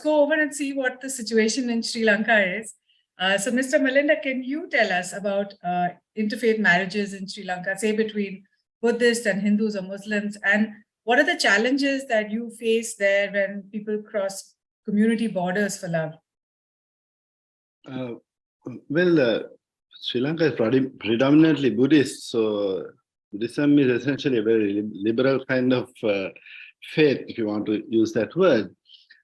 go over and see what the situation in Sri Lanka is. So, Mr. Malinda, can you tell us about interfaith marriages in Sri Lanka, say between Buddhists and Hindus or Muslims, and what are the challenges that you face there when people cross community borders for love? Sri Lanka is predominantly Buddhist, so Buddhism is essentially a very liberal kind of faith, if you want to use that word.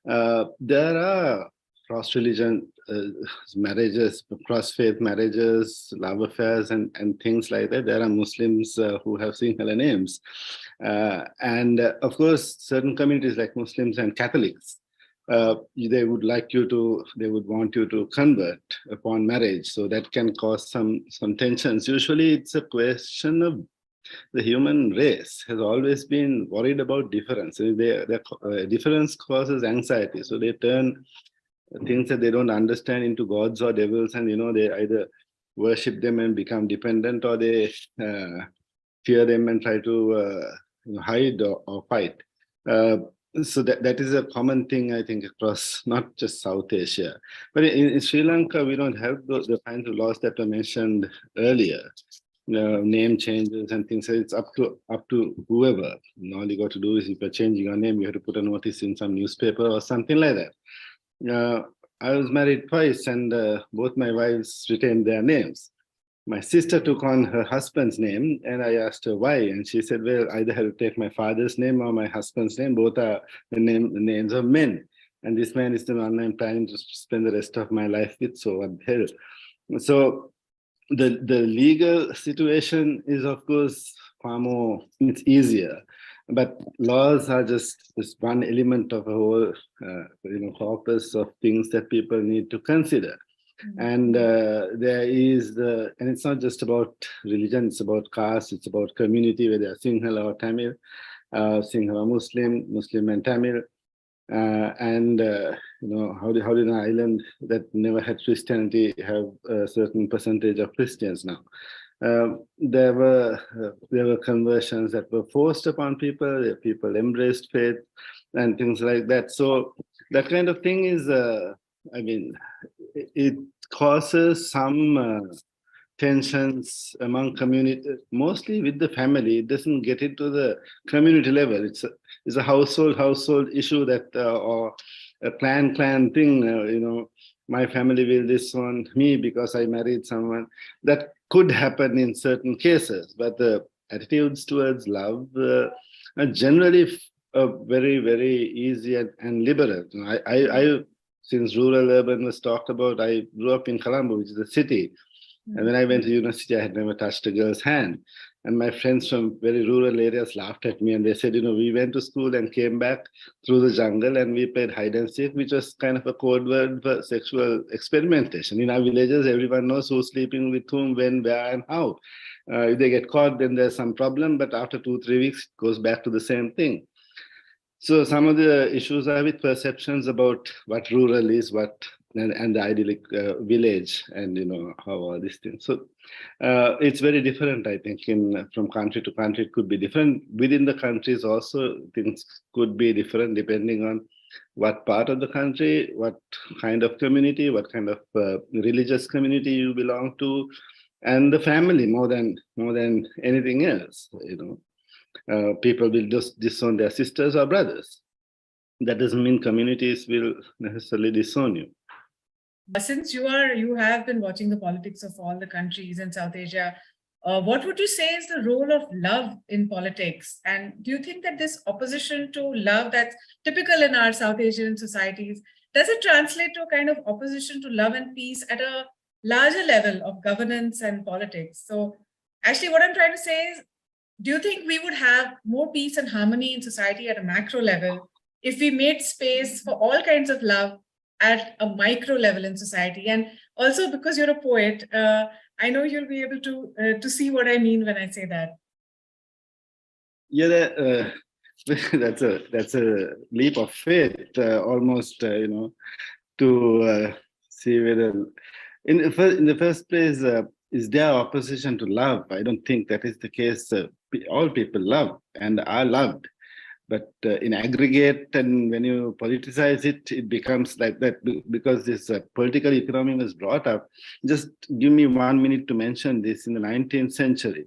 There are cross-religion marriages, cross-faith marriages, love affairs, and things like that. There are Muslims who have singular names. And of course, certain communities like Muslims and Catholics, they would want you to convert upon marriage. So that can cause some tensions. Usually it's a question of the human race has always been worried about difference. Difference causes anxiety. So they turn things that they don't understand into gods or devils, and they either worship them and become dependent, or they fear them and try to hide or fight. So that is a common thing, I think, across not just South Asia. But in Sri Lanka, we don't have the kinds of laws that were mentioned earlier. Name changes and things. So it's up to whoever. All you got to do is, if you're changing your name, you have to put a notice in some newspaper or something like that. I was married twice, and both my wives retained their names. My sister took on her husband's name, and I asked her why, and she said, well, I either have to take my father's name or my husband's name. Both are the names of men, and this man is the one I'm planning to spend the rest of my life with, so what the hell. So the legal situation is, of course, far more, it's easier, but laws are just one element of a whole corpus of things that people need to consider. And there is and it's not just about religion, it's about caste, it's about community, whether they're Sinhala or Tamil, Sinhala Muslim and Tamil. And how did an island that never had Christianity have a certain percentage of Christians now? There were conversions that were forced upon people. People embraced faith and things like that. So that kind of thing is, it causes some tensions among community, mostly with the family. It doesn't get into the community level. It's a household issue that, or a clan thing. My family will disown me because I married someone. That could happen in certain cases, but the attitudes towards love are generally very, very easy and liberal. Since rural urban was talked about, I grew up in Colombo, which is a city. And when I went to university, I had never touched a girl's hand. And my friends from very rural areas laughed at me, and they said, we went to school and came back through the jungle and we played hide and seek, which was kind of a code word for sexual experimentation. In our villages, everyone knows who's sleeping with whom, when, where, and how. If they get caught, then there's some problem, but after 2-3 weeks, it goes back to the same thing. So some of the issues are with perceptions about what rural is, and the idyllic village, and how all these things. So it's very different, I think, from country to country. It could be different within the countries also. Things could be different depending on what part of the country, what kind of community, what kind of religious community you belong to, and the family more than anything else. People will just disown their sisters or brothers. That doesn't mean communities will necessarily disown you. Since you have been watching the politics of all the countries in South Asia, what would you say is the role of love in politics? And do you think that this opposition to love that's typical in our South Asian societies, does it translate to a kind of opposition to love and peace at a larger level of governance and politics? So actually what I'm trying to say is, do you think we would have more peace and harmony in society at a macro level if we made space for all kinds of love at a micro level in society? And also, because you're a poet, I know you'll be able to see what I mean when I say that. Yeah, that's a leap of faith, almost, to see whether, in the first place, is there opposition to love? I don't think that is the case. All people love and are loved. But in aggregate, and when you politicize it, it becomes like that because this political economy was brought up. Just give me 1 minute to mention this. In the 19th century,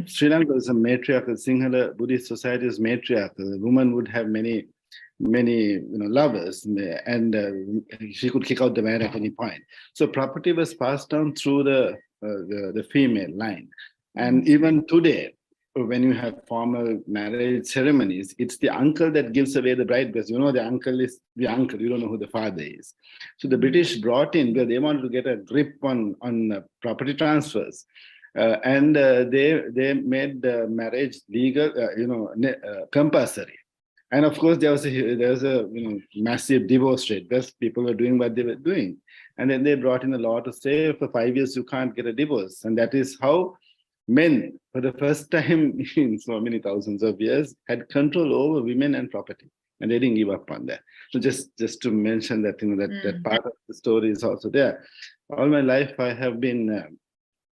Sri Lanka is a matriarchal, Sinhala Buddhist society is matriarchal. The woman would have many lovers, and she could kick out the man at any point. So property was passed down through the female line. And even today, when you have formal marriage ceremonies, it's the uncle that gives away the bride, because the uncle is the uncle, you don't know who the father is. So the British brought in, because they wanted to get a grip on property transfers. And they made marriage legal, compulsory. And of course, there was a massive divorce rate because people were doing what they were doing. And then they brought in a law to say for 5 years you can't get a divorce. And that is how men, for the first time in so many thousands of years, had control over women and property. And they didn't give up on that. So just to mention that, that part of the story is also there. All my life, I have been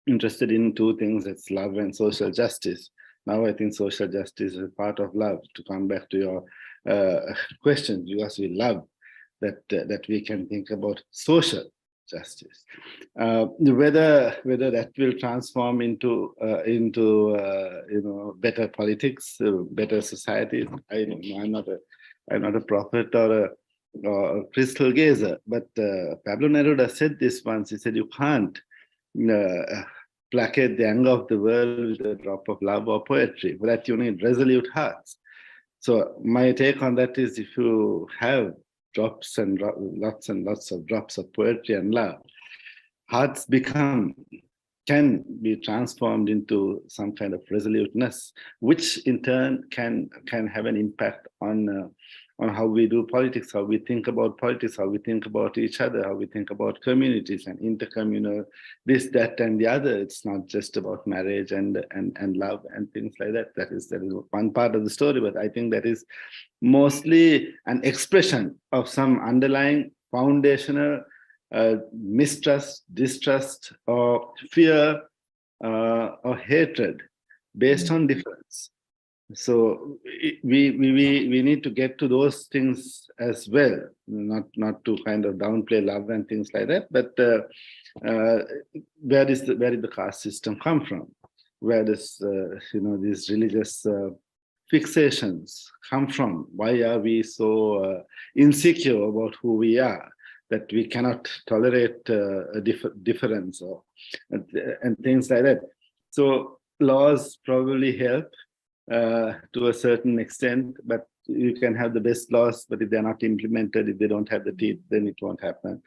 interested in two things: it's love and social justice. Now I think social justice is a part of love. To come back to your question, because we love that we can think about social justice. Whether that will transform into better politics, better society, I'm not a prophet or a crystal gazer. But Pablo Neruda said this once. He said, "You can't placate the anger of the world with a drop of love or poetry. For that, you need resolute hearts." So my take on that is, if you have lots and lots of drops of poetry and love, hearts can be transformed into some kind of resoluteness, which in turn can have an impact on how we do politics, how we think about politics, how we think about each other, how we think about communities and intercommunal, this, that, and the other. It's not just about marriage and love and things like that. That is one part of the story, but I think that is mostly an expression of some underlying foundational mistrust, distrust, or fear, or hatred based on difference. So we need to get to those things as well, not to kind of downplay love and things like that. But where did the caste system come from? Where does these religious fixations come from? Why are we so insecure about who we are, that we cannot tolerate a difference and things like that? So laws probably help to a certain extent, but you can have the best laws, but if they're not implemented, if they don't have the teeth, then it won't happen.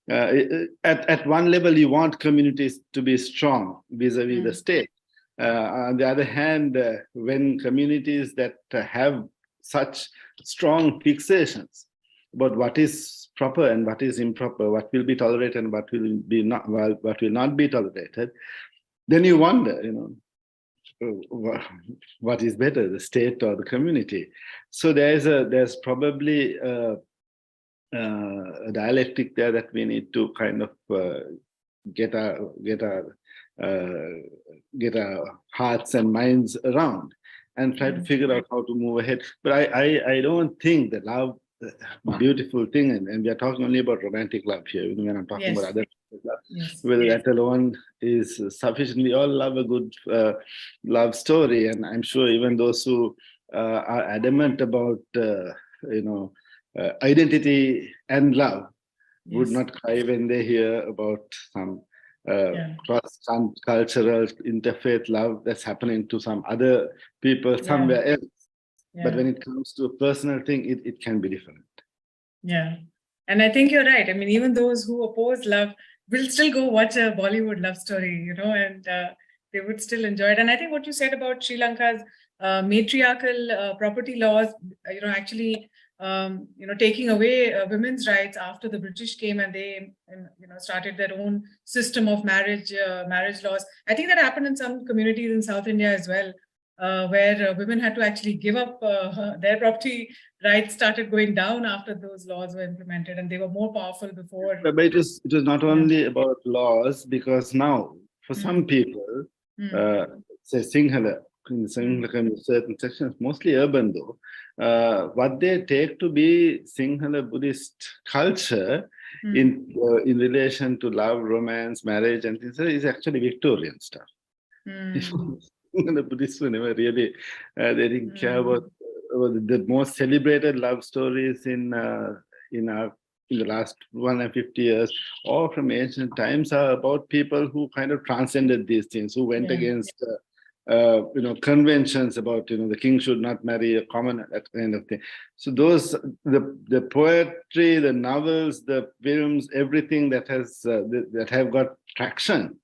At one level, you want communities to be strong vis-a-vis the state. On the other hand, when communities that have such strong fixations about what is proper and what is improper, what will be tolerated and what will not be tolerated, then you wonder, what is better, the state or the community? So there's probably a dialectic there that we need to kind of get our hearts and minds around and try to figure out how to move ahead. But I don't think that love, beautiful thing, and we are talking only about romantic love here. When I'm talking about other love, whether that alone is sufficient. We all love a good love story, and I'm sure even those who are adamant about identity and love would not cry when they hear about some cross-cultural interfaith love that's happening to some other people somewhere else. But when it comes to a personal thing, it can be different. Yeah. And I think you're right. I mean, even those who oppose love will still go watch a Bollywood love story, and they would still enjoy it. And I think what you said about Sri Lanka's matriarchal property laws, actually, taking away women's rights after the British came and they, started their own system of marriage laws. I think that happened in some communities in South India as well, where women had to actually give up their property rights. Started going down after those laws were implemented, and they were more powerful before. But it was not only about laws, because now for some people, say Sinhala, in certain sections, mostly urban though, what they take to be Sinhala Buddhist culture in relation to love, romance, marriage, and things is actually Victorian stuff. The Buddhists were never really, they didn't care about the most celebrated love stories in the last 150 years, or from ancient times, are about people who kind of transcended these things, who went against conventions about, the king should not marry a commoner, that kind of thing. So those, the poetry, the novels, the films, everything that has that have got traction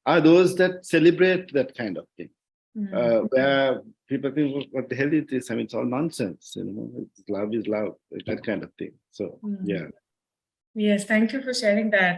are those that celebrate that kind of thing. Where people think, what the hell is this? I mean, it's all nonsense. Love is love, that kind of thing. So, yeah. Yes, thank you for sharing that.